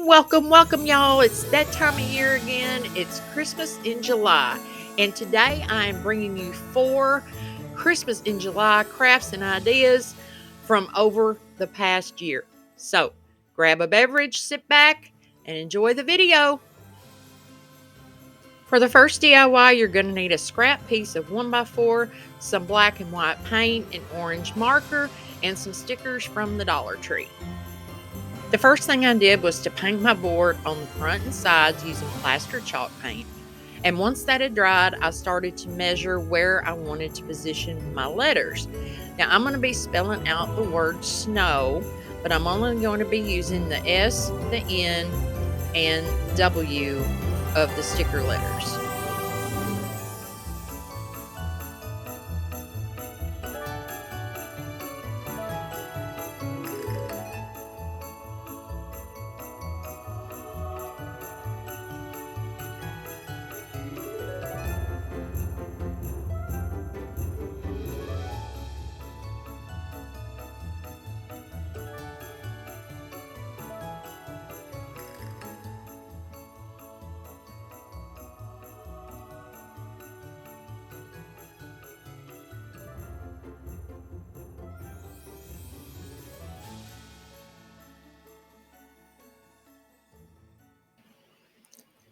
Welcome, welcome, y'all. It's that time of year again. It's Christmas in July. And today I am bringing you 4 Christmas in July crafts and ideas from over the past year. So grab a beverage, sit back, and enjoy the video. For the first DIY, you're going to need a scrap piece of 1x4, some black and white paint, an orange marker, and some stickers from the Dollar Tree. The first thing I did was to paint my board on the front and sides using plaster chalk paint. And once that had dried, I started to measure where I wanted to position my letters. Now I'm going to be spelling out the word snow, but I'm only going to be using the S, the N, and W of the sticker letters.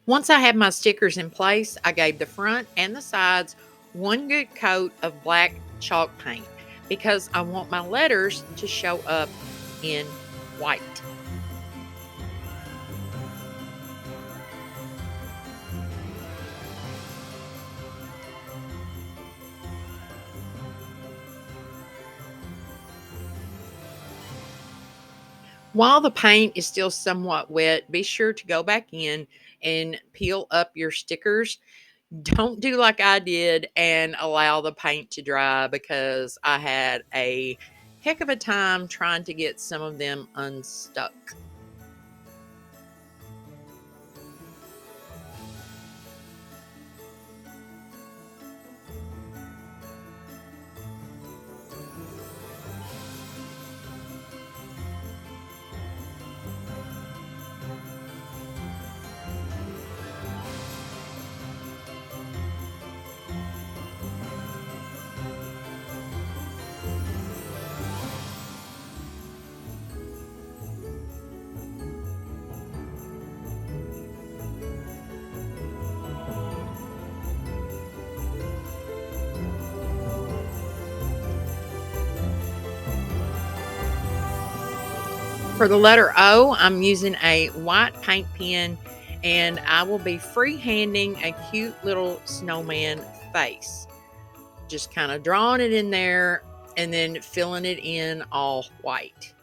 Once I had my stickers in place, I gave the front and the sides one good coat of black chalk paint because I want my letters to show up in white. While the paint is still somewhat wet, be sure to go back in and peel up your stickers. Don't do like I did and allow the paint to dry because I had a heck of a time trying to get some of them unstuck. For the letter O, I'm using a white paint pen and I will be freehanding a cute little snowman face. Just kind of drawing it in there and then filling it in all white.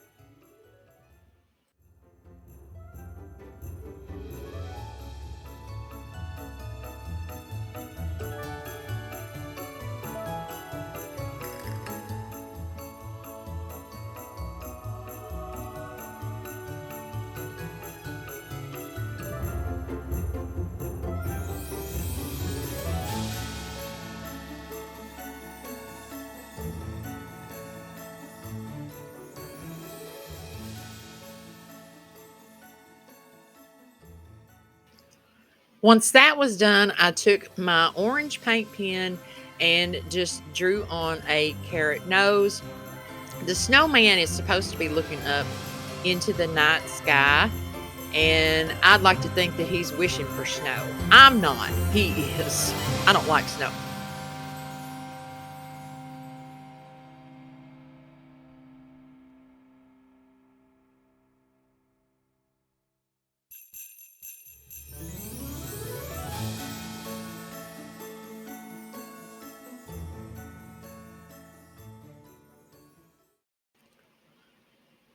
Once that was done, I took my orange paint pen and just drew on a carrot nose. The snowman is supposed to be looking up into the night sky, and I'd like to think that he's wishing for snow. I'm not. He is. I don't like snow.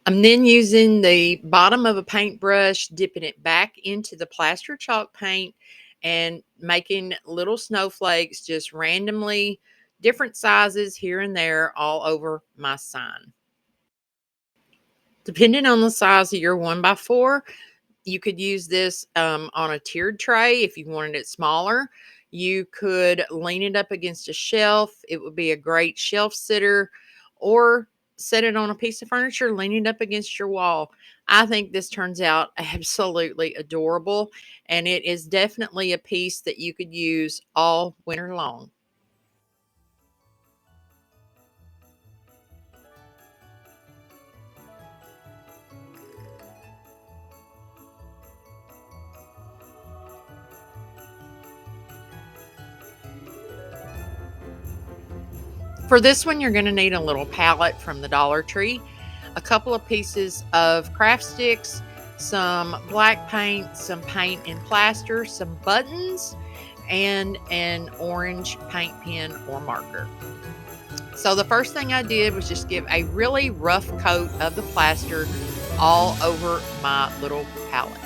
I'm then using the bottom of a paintbrush, dipping it back into the plaster chalk paint and making little snowflakes just randomly different sizes here and there all over my sign. Depending on the size of your 1x4, you could use this on a tiered tray if you wanted it smaller. You could lean it up against a shelf. It would be a great shelf sitter, or set it on a piece of furniture, lean it up against your wall. I think this turns out absolutely adorable, and it is definitely a piece that you could use all winter long. For this one, you're going to need a little palette from the Dollar Tree, a couple of pieces of craft sticks, some black paint, some paint and plaster, some buttons, and an orange paint pen or marker. So the first thing I did was just give a really rough coat of the plaster all over my little palette.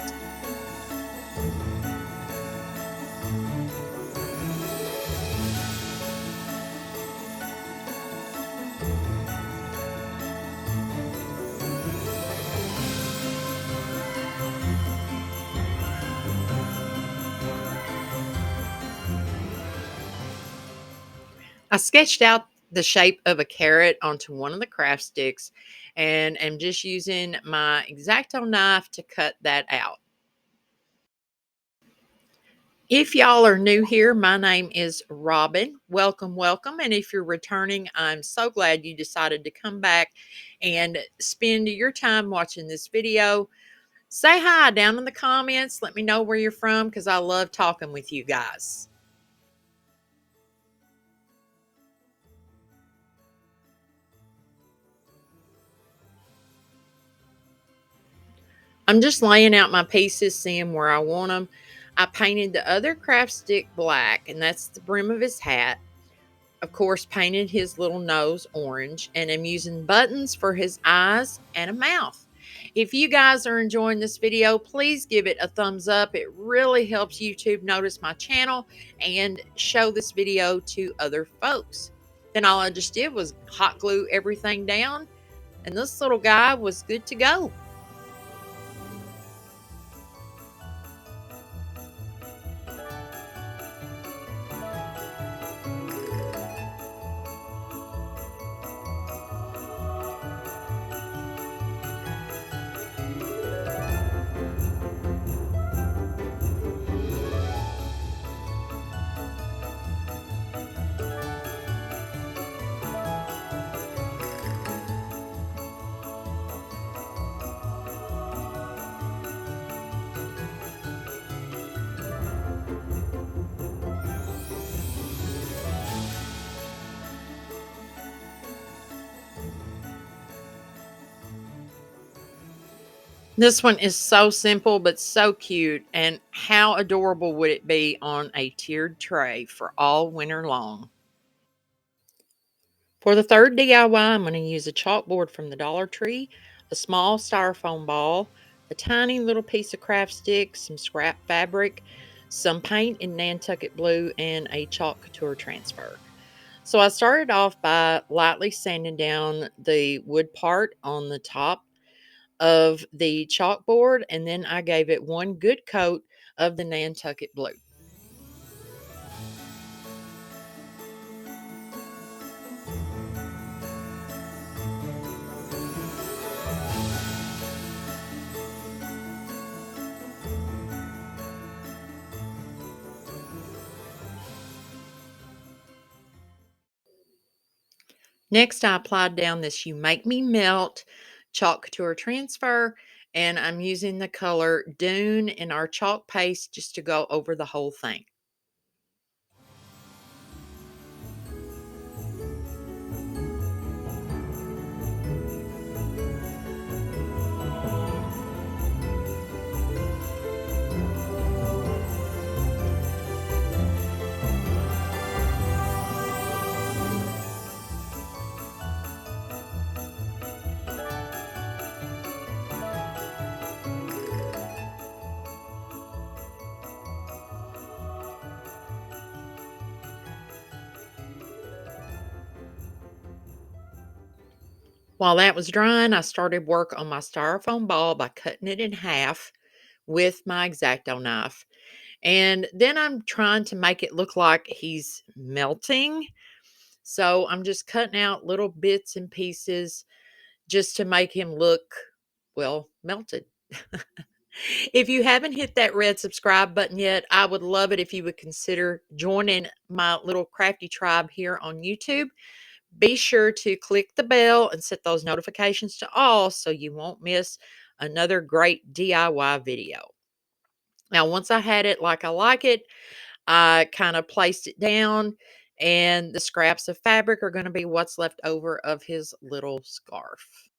I sketched out the shape of a carrot onto one of the craft sticks and am just using my X-Acto knife to cut that out. If y'all are new here, my name is Robin. Welcome, welcome. And if you're returning, I'm so glad you decided to come back and spend your time watching this video. Say hi down in the comments. Let me know where you're from because I love talking with you guys. I'm just laying out my pieces, seeing where I want them. I painted the other craft stick black, and that's the brim of his hat. Of course, painted his little nose orange, and I'm using buttons for his eyes and a mouth. If you guys are enjoying this video, please give it a thumbs up. It really helps YouTube notice my channel and show this video to other folks. Then all I just did was hot glue everything down, and this little guy was good to go. This one is so simple but so cute, and how adorable would it be on a tiered tray for all winter long? For the third DIY, I'm going to use a chalkboard from the Dollar Tree, a small styrofoam ball, a tiny little piece of craft stick, some scrap fabric, some paint in Nantucket blue, and a chalk couture transfer. So I started off by lightly sanding down the wood part on the top of the chalkboard, and then I gave it one good coat of the Nantucket blue. Next, I applied down this You Make Me Melt chalk couture transfer, and I'm using the color Dune in our chalk paste just to go over the whole thing. While that was drying, I started work on my styrofoam ball by cutting it in half with my X-Acto knife. And then I'm trying to make it look like he's melting. So I'm just cutting out little bits and pieces just to make him look well, melted. If you haven't hit that red subscribe button yet, I would love it if you would consider joining my little crafty tribe here on YouTube. Be sure to click the bell and set those notifications to all so you won't miss another great DIY video. Now, once I had it like I like it, I kind of placed it down, and the scraps of fabric are going to be what's left over of his little scarf.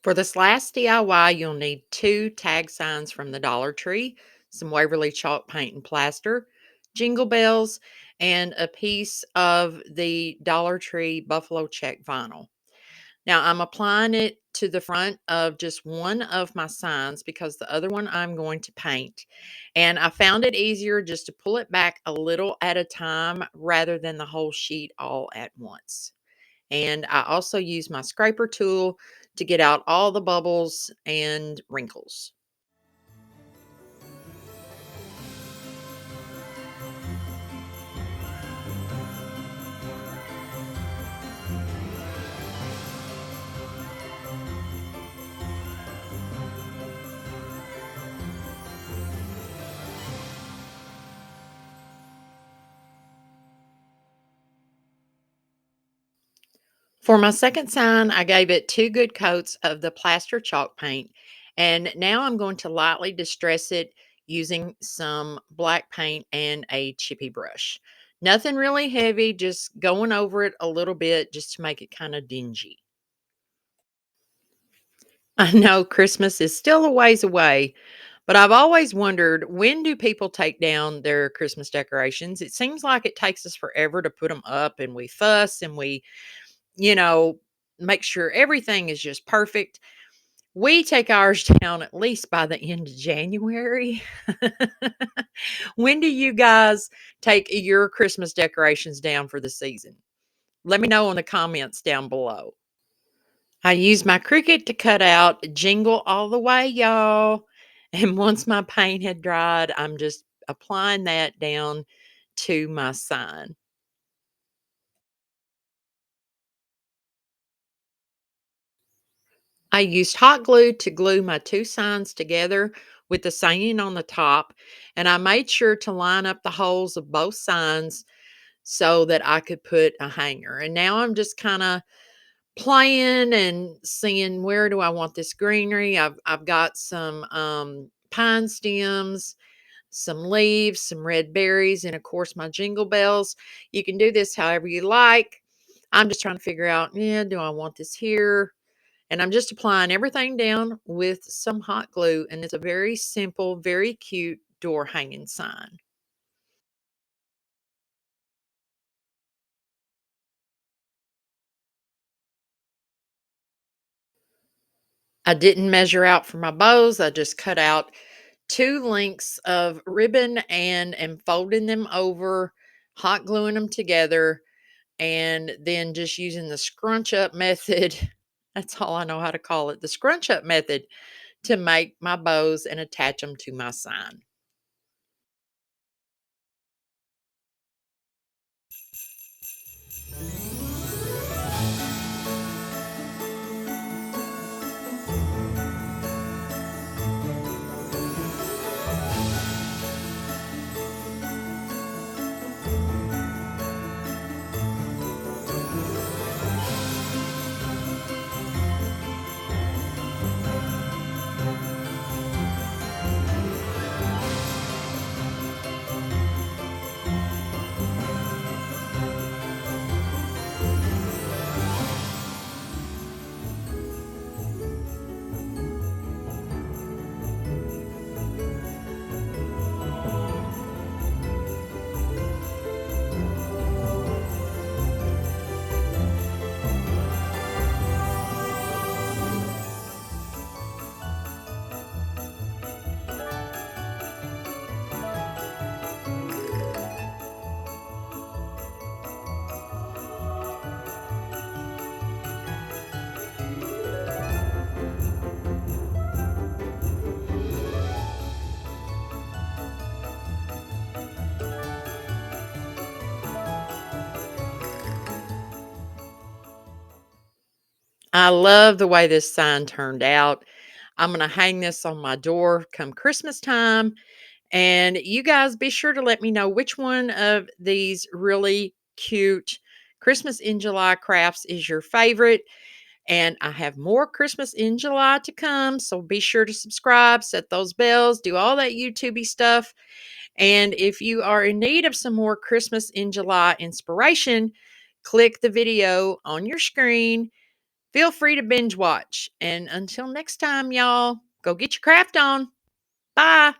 For this last DIY, you'll need 2 tag signs from the Dollar Tree, some Waverly chalk paint and plaster, jingle bells, and a piece of the Dollar Tree buffalo check vinyl. Now, I'm applying it to the front of just one of my signs because the other one I'm going to paint. And I found it easier just to pull it back a little at a time rather than the whole sheet all at once. And I also use my scraper tool to get out all the bubbles and wrinkles. For my second sign, I gave it 2 good coats of the plaster chalk paint, and now I'm going to lightly distress it using some black paint and a chippy brush. Nothing really heavy, just going over it a little bit just to make it kind of dingy. I know Christmas is still a ways away, but I've always wondered, when do people take down their Christmas decorations? It seems like it takes us forever to put them up, and we fuss and we, you know, make sure everything is just perfect. We take ours down at least by the end of January. When do you guys take your Christmas decorations down for the season? Let me know in the comments down below. I use my Cricut to cut out "Jingle All the Way, Y'all." And once my paint had dried, I'm just applying that down to my sign. I used hot glue to glue my 2 signs together with the signing on the top, and I made sure to line up the holes of both signs so that I could put a hanger. And now I'm just kinda playing and seeing, where do I want this greenery. I've got some pine stems, some leaves, some red berries, and of course my jingle bells. You can do this however you like. I'm just trying to figure out, yeah, do I want this here? And I'm just applying everything down with some hot glue, and it's a very simple, very cute door hanging sign. I didn't measure out for my bows. I just cut out 2 lengths of ribbon and am folding them over, hot gluing them together, and then just using the scrunch up method. That's all I know how to call it, the scrunch up method, to make my bows and attach them to my sign. I love the way this sign turned out. I'm going to hang this on my door come Christmas time. And you guys be sure to let me know which one of these really cute Christmas in July crafts is your favorite. And I have more Christmas in July to come. So be sure to subscribe, set those bells, do all that YouTubey stuff. And if you are in need of some more Christmas in July inspiration, click the video on your screen. Feel free to binge watch. And until next time, y'all, go get your craft on. Bye.